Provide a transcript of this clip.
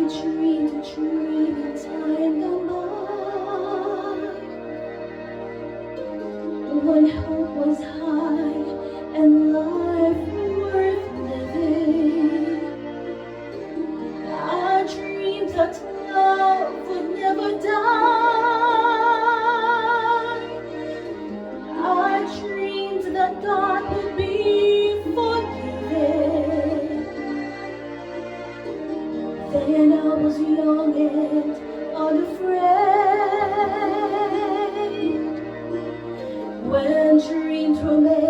dreamed a dream in time gone by, when hope was high and life worth living. I dreamed that love would never die. I dreamed that God would be forgiven. Then I was young and unafraid. When dreams were made